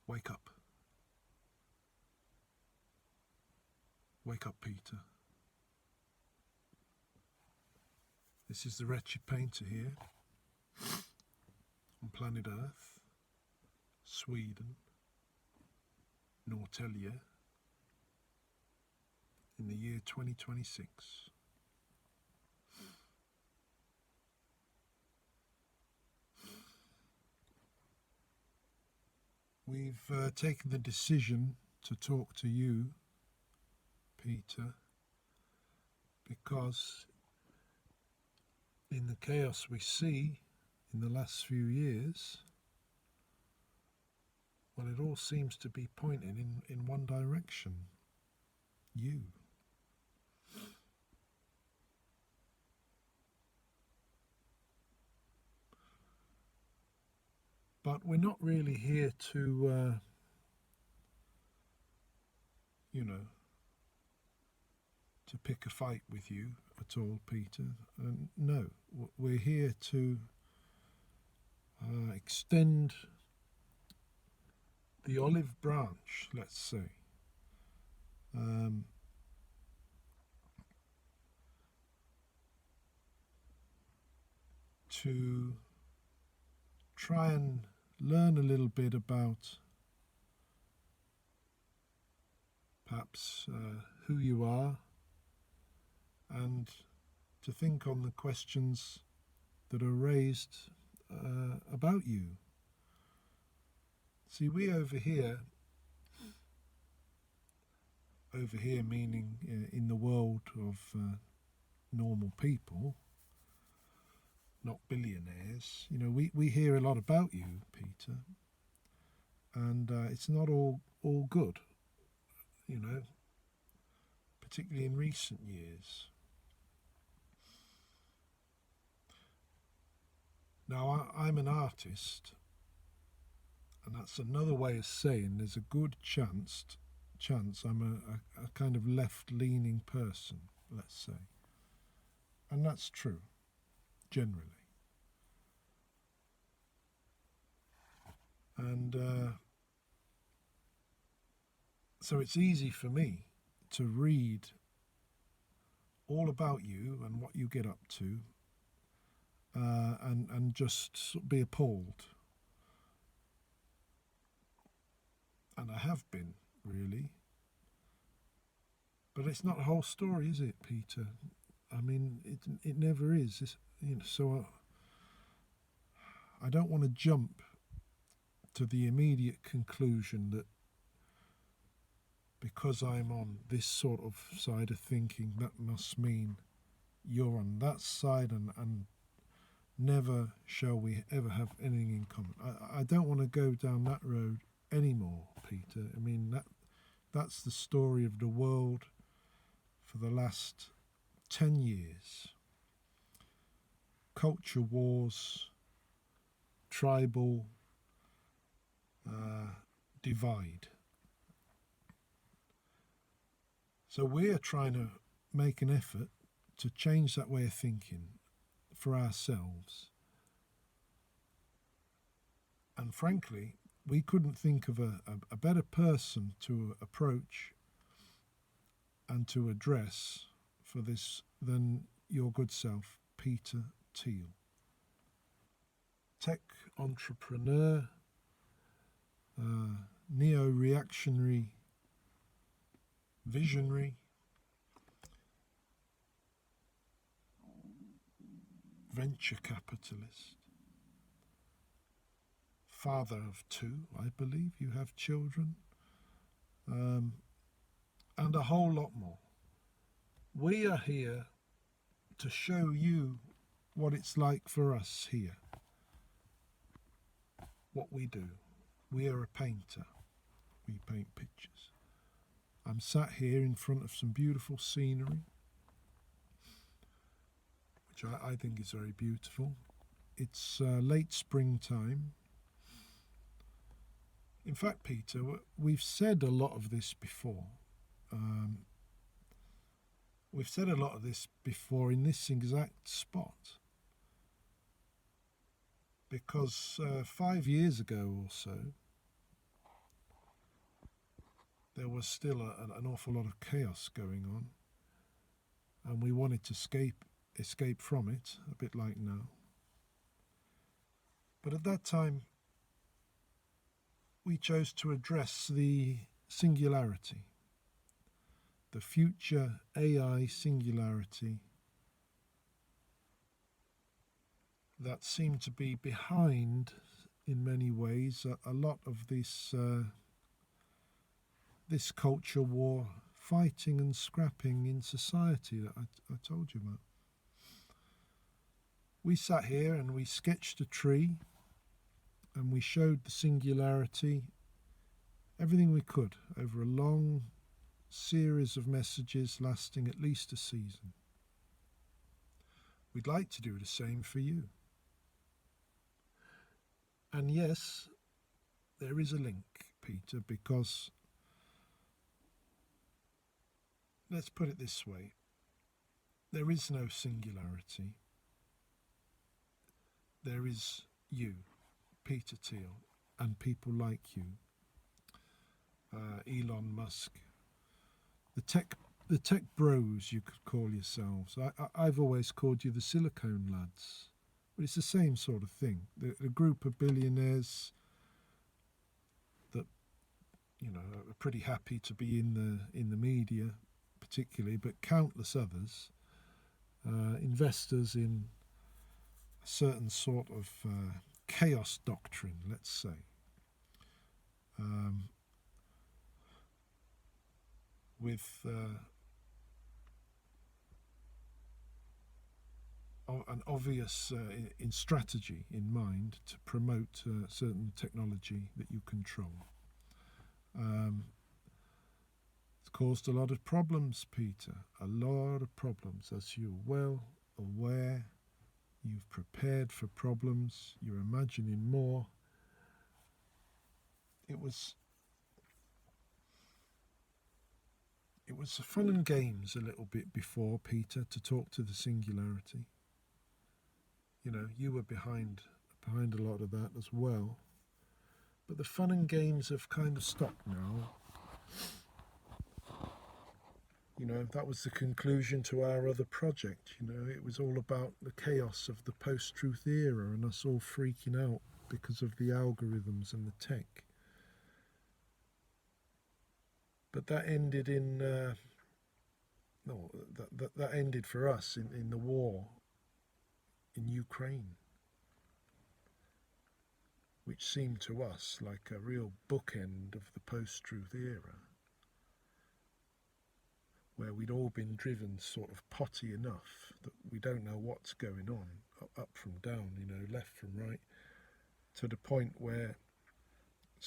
Wake up. Wake up, Peter. This is the Wretched Painter here on planet Earth, Sweden, Norrtälje, in the year 2026. We've taken the decision to talk to you, Peter, because in the chaos we see in the last few years, well, it all seems to be pointing in one direction. You. But we're not really here to, to pick a fight with you at all, Peter. No, we're here to extend the olive branch, let's say, to try and learn a little bit about perhaps who you are, and to think on the questions that are raised about you. See, we over here meaning in the world of normal people, not billionaires, we hear a lot about you, Peter, and it's not all good, particularly in recent years. Now, I'm an artist, and that's another way of saying there's a good chance I'm a kind of left-leaning person, let's say. And that's true, generally. And so it's easy for me to read all about you and what you get up to, and just be appalled. And I have been, really. But it's not the whole story, is it, Peter? I mean, it never is. So I don't want to jump to the immediate conclusion that because I'm on this sort of side of thinking, that must mean you're on that side, and never shall we ever have anything in common. I don't want to go down that road anymore, Peter. I mean, that's the story of the world for the last 10 years. Culture wars, tribal divide. So we're trying to make an effort to change that way of thinking for ourselves. And frankly, we couldn't think of a better person to approach and to address for this than your good self, Peter Thiel. Tech entrepreneur, neo-reactionary visionary, venture capitalist, father of 2, I believe you have children, and a whole lot more. We are here to show you what it's like for us here, what we do. We are a painter. We paint pictures. I'm sat here in front of some beautiful scenery, which I think is very beautiful. It's late springtime. In fact, Peter, we've said a lot of this before. We've said a lot of this before in this exact spot. Because 5 years ago or so, there was still an awful lot of chaos going on, and we wanted to escape from it, a bit like now. But at that time, we chose to address the singularity, the future AI singularity that seemed to be behind, in many ways, a lot of this culture war, fighting and scrapping in society that I told you about. We sat here and we sketched a tree and we showed the singularity, everything we could, over a long series of messages lasting at least a season. We'd like to do the same for you. And yes, there is a link, Peter, because let's put it this way. There is no singularity. There is you, Peter Thiel, and people like you, Elon Musk, the tech bros, you could call yourselves. I've always called you the silicone lads, but it's the same sort of thing. The group of billionaires that, you know, are pretty happy to be in the media, particularly, but countless others, investors in a certain sort of chaos doctrine, let's say. With an obvious in strategy in mind to promote certain technology that you control. It's caused a lot of problems, Peter, a lot of problems, as you're well aware. You've prepared for problems, you're imagining more. It was fun and games a little bit before, Peter, to talk to the singularity. You know, you were behind a lot of that as well. But the fun and games have kind of stopped now. You know, that was the conclusion to our other project. You know, it was all about the chaos of the post-truth era and us all freaking out because of the algorithms and the tech. But that ended in that ended for us in the war in Ukraine, which seemed to us like a real bookend of the post-truth era, where we'd all been driven sort of potty enough that we don't know what's going on, up from down, you know, left from right, to the point where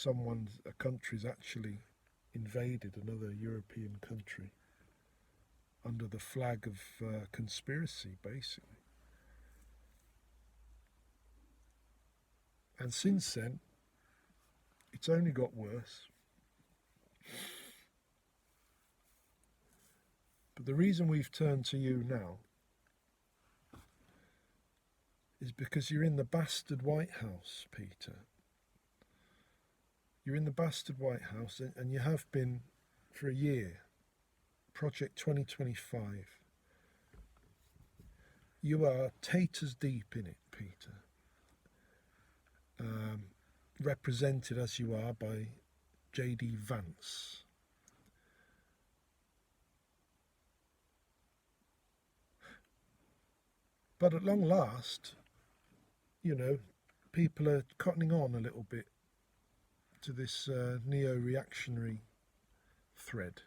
a country's actually invaded another European country under the flag of conspiracy, basically. And since then, it's only got worse. But the reason we've turned to you now is because you're in the bastard White House, Peter. You're in the bastard White House, and you have been for a year. Project 2025. You are taters deep in it, Peter. Represented as you are by J.D. Vance. But at long last, you know, people are cottoning on a little bit to this neo-reactionary thread.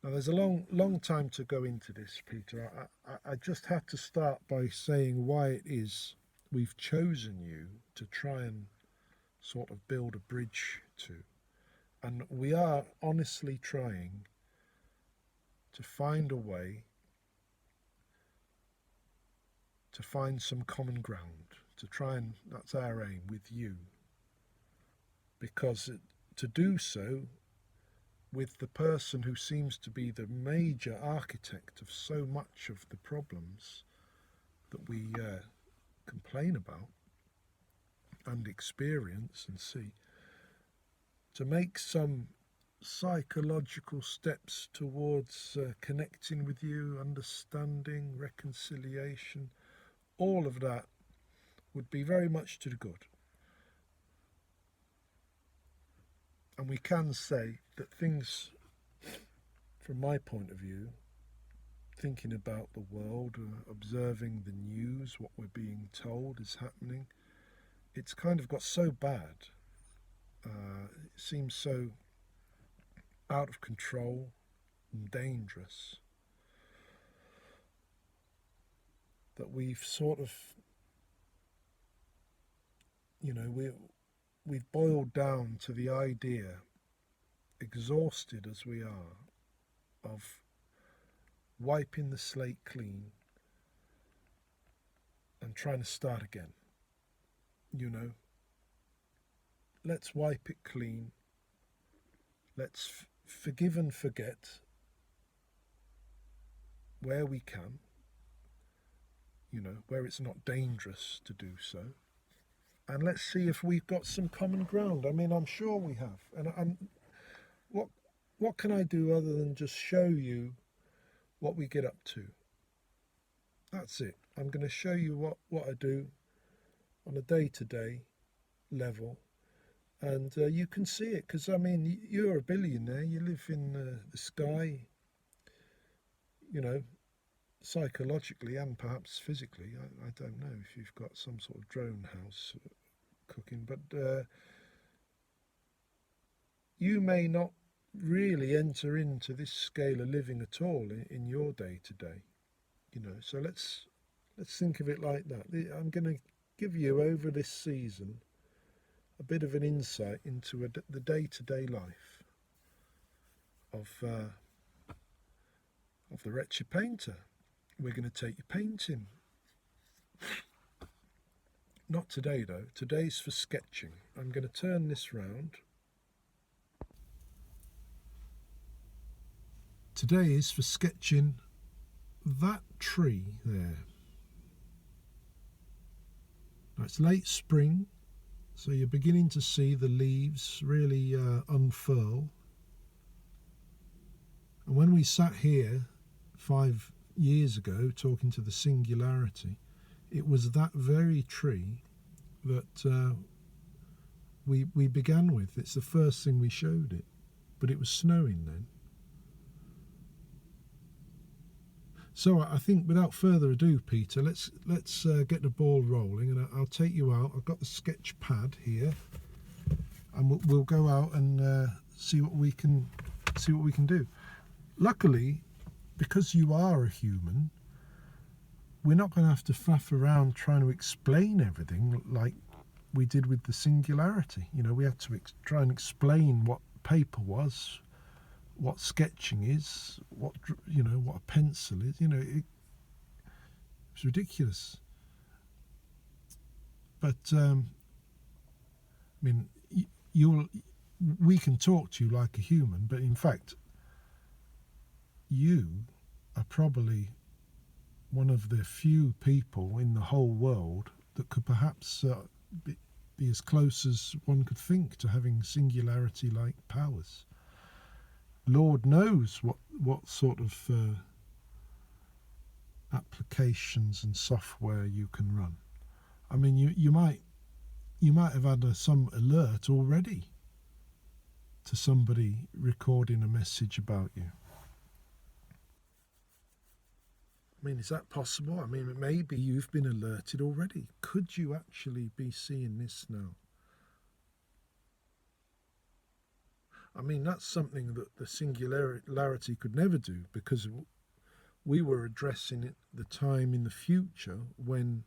Now, there's a long time to go into this, Peter. I just have to start by saying why it is we've chosen you to try and sort of build a bridge to. And we are honestly trying to find a way to find some common ground, to try and, that's our aim with you. Because to do so with the person who seems to be the major architect of so much of the problems that we complain about and experience and see, to make some psychological steps towards connecting with you, understanding, reconciliation, all of that would be very much to the good. And we can say that things, from my point of view, thinking about the world, observing the news, what we're being told is happening, it's kind of got so bad. It seems so out of control and dangerous that we've sort of, we've boiled down to the idea, exhausted as we are, of wiping the slate clean and trying to start again. Let's wipe it clean. Let's forgive and forget where we can, where it's not dangerous to do so. And let's see if we've got some common ground. I mean, I'm sure we have. And what can I do other than just show you what we get up to? That's it. I'm going to show you what I do on a day-to-day level. And you can see it, because, I mean, you're a billionaire. You live in the sky, psychologically and perhaps physically. I don't know if you've got some sort of drone house cooking, but you may not really enter into this scale of living at all in your day-to-day. So let's think of it like that. I'm going to give you, over this season, a bit of an insight into the day-to-day life of the Wretched Painter. We're going to take you painting. Not today, though. Today's for sketching. I'm going to turn this round. Today is for sketching that tree there. Now, it's late spring, so you're beginning to see the leaves really unfurl. And when we sat here 5 years ago talking to the singularity, it was that very tree that we began with. It's the first thing we showed it, but it was snowing then. So I think, without further ado, Peter, let's get the ball rolling, and I'll take you out. I've got the sketch pad here, and we'll go out and see what we can do. Luckily, because you are a human, we're not going to have to faff around trying to explain everything like we did with the singularity. We had to try and explain what paper was, what sketching is, what a pencil is. It's ridiculous. But we can talk to you like a human, but in fact, you are probably one of the few people in the whole world that could perhaps be as close as one could think to having singularity-like powers. Lord knows what sort of applications and software you can run. I mean, you might have had some alert already to somebody recording a message about you. I mean, is that possible? I mean, maybe you've been alerted already. Could you actually be seeing this now? I mean, that's something that the singularity could never do, because we were addressing it the time in the future when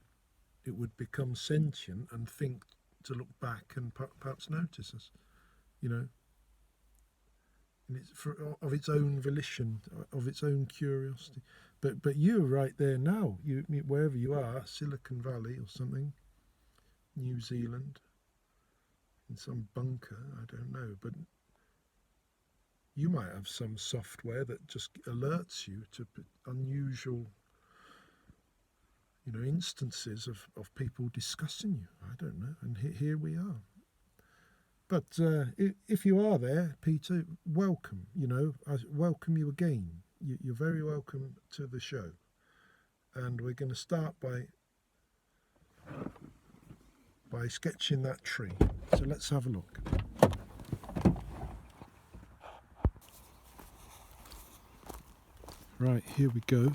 it would become sentient and think to look back and perhaps notice us, and it's of its own volition, of its own curiosity. But you're right there now. You, wherever you are, Silicon Valley or something, New Zealand, in some bunker, I don't know, but you might have some software that just alerts you to unusual, instances of people discussing you. I don't know. And here we are. But if you are there, Peter, welcome. You know, I welcome you again. You're very welcome to the show. And we're going to start by sketching that tree. So let's have a look. Right, here we go.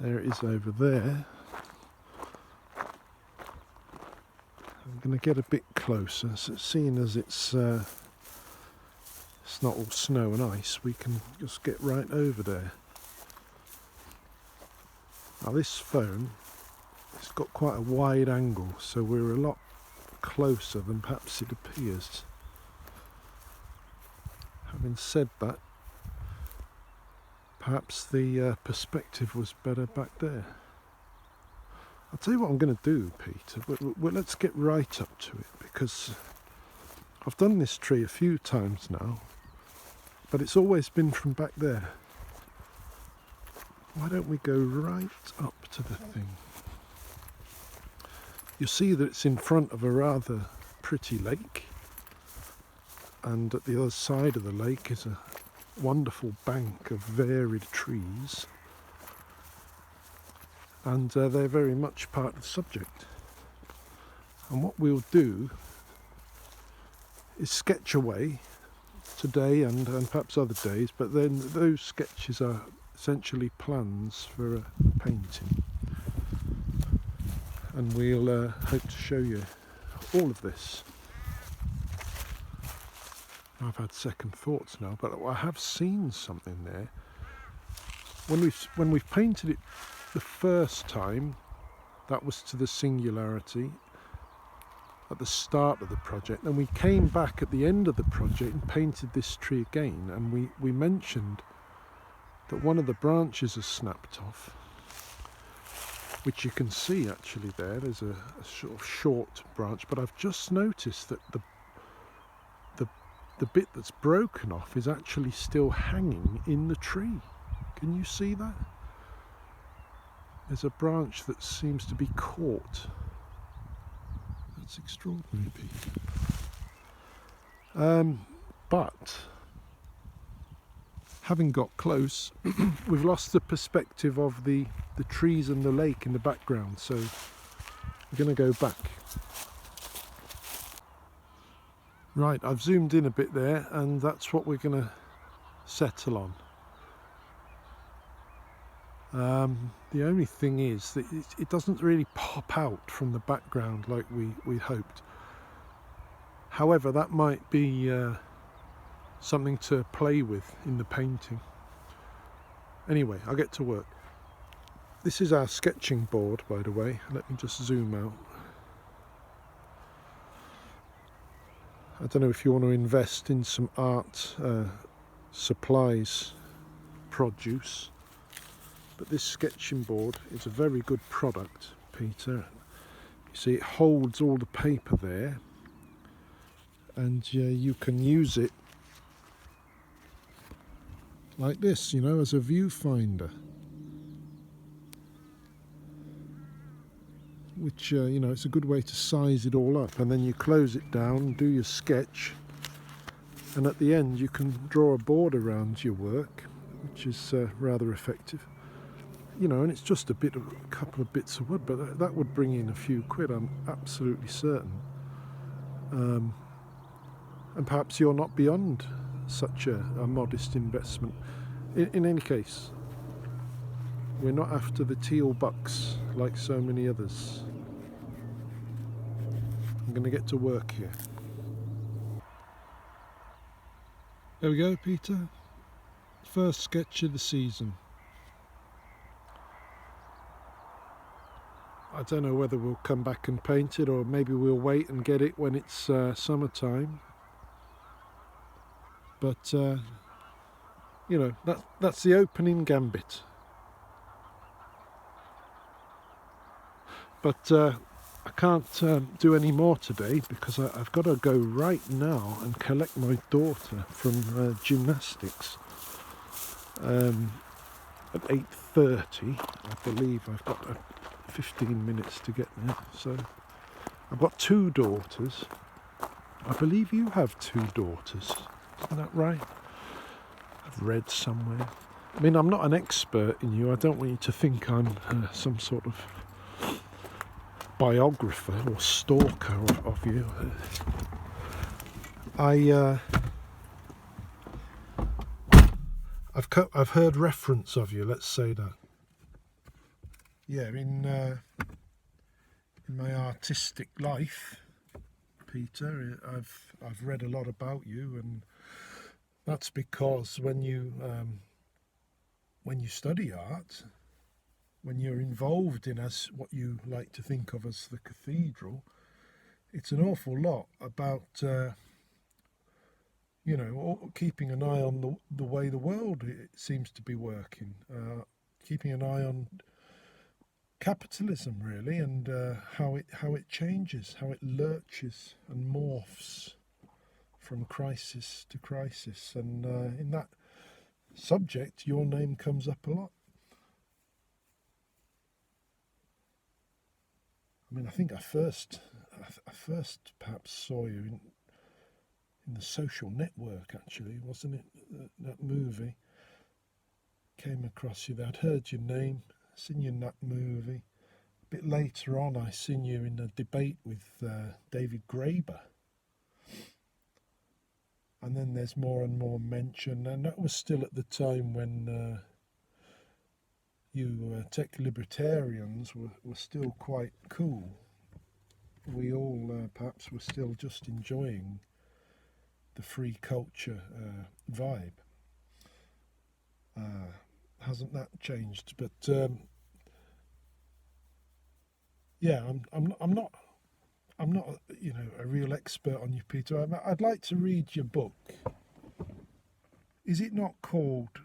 There it is over there. I'm going to get a bit closer, so seeing as it's not all snow and ice, we can just get right over there. Now this phone, it's got quite a wide angle, so we're a lot closer than perhaps it appears. Having said that, perhaps the perspective was better back there. I'll tell you what I'm going to do, Peter, but let's get right up to it, because I've done this tree a few times now, but it's always been from back there. Why don't we go right up to the thing? You'll see that it's in front of a rather pretty lake, and at the other side of the lake is a wonderful bank of varied trees, and they're very much part of the subject. And what we'll do is sketch away today and perhaps other days, but then those sketches are essentially plans for a painting, and we'll hope to show you all of this. I've had second thoughts now, but I have seen something there. When we've painted it the first time, that was to the singularity at the start of the project, and we came back at the end of the project and painted this tree again, and we mentioned that one of the branches has snapped off, which you can see actually there. There's a sort of short branch, but I've just noticed that the bit that's broken off is actually still hanging in the tree. Can you see that? There's a branch that seems to be caught. That's extraordinary, Peter. But having got close, we've lost the perspective of the trees and the lake in the background, so we're going to go back. Right, I've zoomed in a bit there, and that's what we're going to settle on. The only thing is that it doesn't really pop out from the background like we hoped. However, that might be something to play with in the painting. Anyway, I'll get to work. This is our sketching board, by the way. Let me just zoom out. I don't know if you want to invest in some art supplies produce, but this sketching board is a very good product, Peter. You see, it holds all the paper there, and you can use it like this, you know, as a viewfinder, which you know, it's a good way to size it all up, and then you close it down, do your sketch, and at the end you can draw a border around your work, which is rather effective. You know, and it's just a couple of bits of wood, but that would bring in a few quid, I'm absolutely certain. And perhaps you're not beyond such a modest investment. In any case, we're not after the teal bucks like so many others. I'm going to get to work here. There we go, Peter. First sketch of the season. I don't know whether we'll come back and paint it, or maybe we'll wait and get it when it's summertime. But you know, that's the opening gambit. But I can't do any more today, because I've got to go right now and collect my daughter from gymnastics at 8:30. I believe I've got a 15 minutes to get there. So I've got 2 daughters. I believe you have 2 daughters. Isn't that right? I've read somewhere. I mean, I'm not an expert in you. I don't want you to think I'm some sort of biographer or stalker of you. I've heard reference of you. Let's say that. Yeah, in my artistic life, Peter, I've read a lot about you, and that's because when you study art, when you're involved in as what you like to think of as the cathedral, it's an awful lot about keeping an eye on the way the world it seems to be working, keeping an eye on capitalism really, and how it changes, how it lurches and morphs from crisis to crisis, and in that subject your name comes up a lot. I mean, I think I first perhaps saw you in The Social Network, actually, wasn't it? That movie. Came across you there. I'd heard your name, seen you in that movie. A bit later on, I seen you in a debate with David Graeber. And then there's more and more mention, and that was still at the time when you tech libertarians were still quite cool. We all perhaps were still just enjoying the free culture vibe. Hasn't that changed? But yeah, I'm not a real expert on you, Peter. I'd like to read your book. Is it not called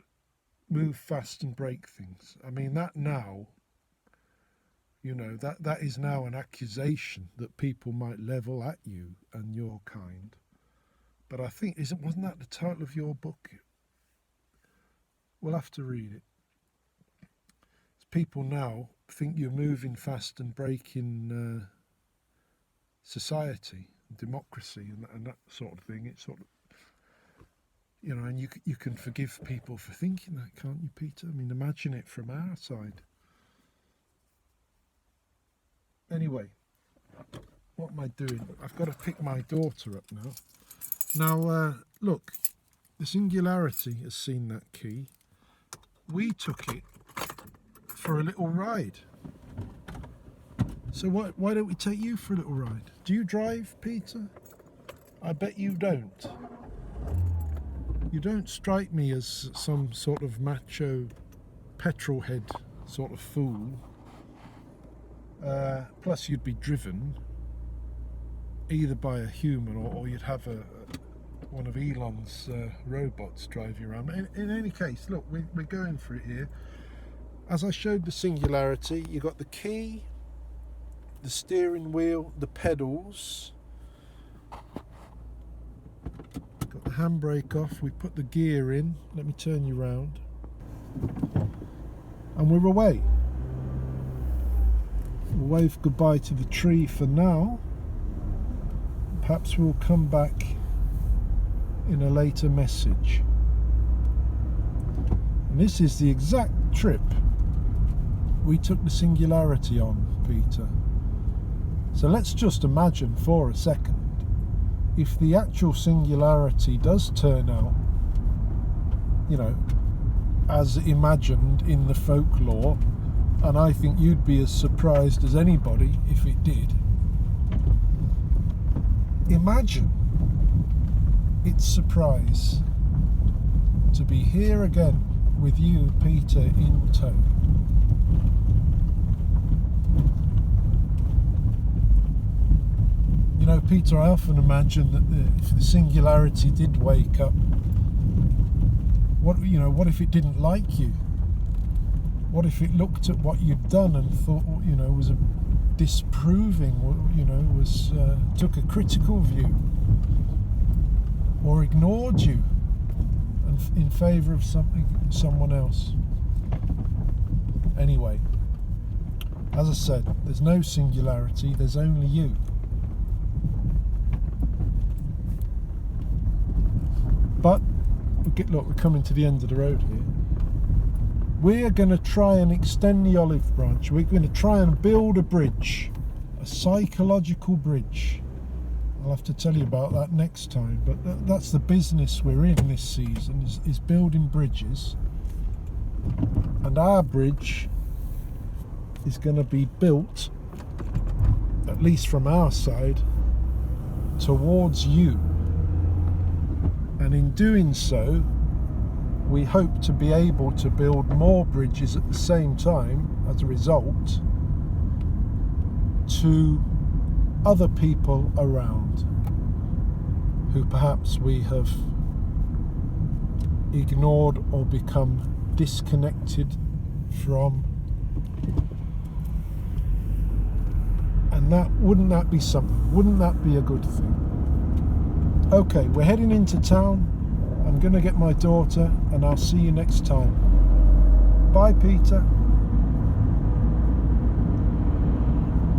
Move Fast and Break Things? I mean, that now, that is now an accusation that people might level at you and your kind. But I think, wasn't that the title of your book? We'll have to read it. People now think you're moving fast and breaking society, democracy, and that sort of thing. It's sort of, and you can forgive people for thinking that, can't you, Peter? I mean, imagine it from our side. Anyway, what am I doing? I've got to pick my daughter up now. Now, look, the Singularity has seen that key. We took it for a little ride. So why don't we take you for a little ride? Do you drive, Peter? I bet you don't. You don't strike me as some sort of macho petrol head sort of fool. Plus you'd be driven either by a human or you'd have one of Elon's robots drive you around. In any case, look, we're going for it here. As I showed the Singularity, you got the key, the steering wheel, the pedals. Got the handbrake off. We put the gear in. Let me turn you round. And we're away. We'll wave goodbye to the tree for now. Perhaps we'll come back in a later message. And this is the exact trip we took the Singularity on, Peter. So let's just imagine for a second, if the actual Singularity does turn out, as imagined in the folklore, and I think you'd be as surprised as anybody if it did. Imagine its surprise to be here again with you, Peter, in tow. Peter, I often imagine that if the Singularity did wake up, what if it didn't like you? What if it looked at what you'd done and thought, was disproving, took a critical view, or ignored you and in favour of someone else? Anyway, As I said, there's no singularity, there's only you. But look, we're coming to the end of the road here. We're going to try and extend the olive branch. We're going to try and build a bridge, a psychological bridge. I'll have to tell you about that next time, but that's the business we're in this season, is building bridges. And our bridge is going to be built, at least from our side, towards you. And in doing so, we hope to be able to build more bridges at the same time, as a result, to other people around who perhaps we have ignored or become disconnected from. And wouldn't that be something? Wouldn't that be a good thing? Okay, we're heading into town. I'm going to get my daughter, and I'll see you next time. Bye, Peter.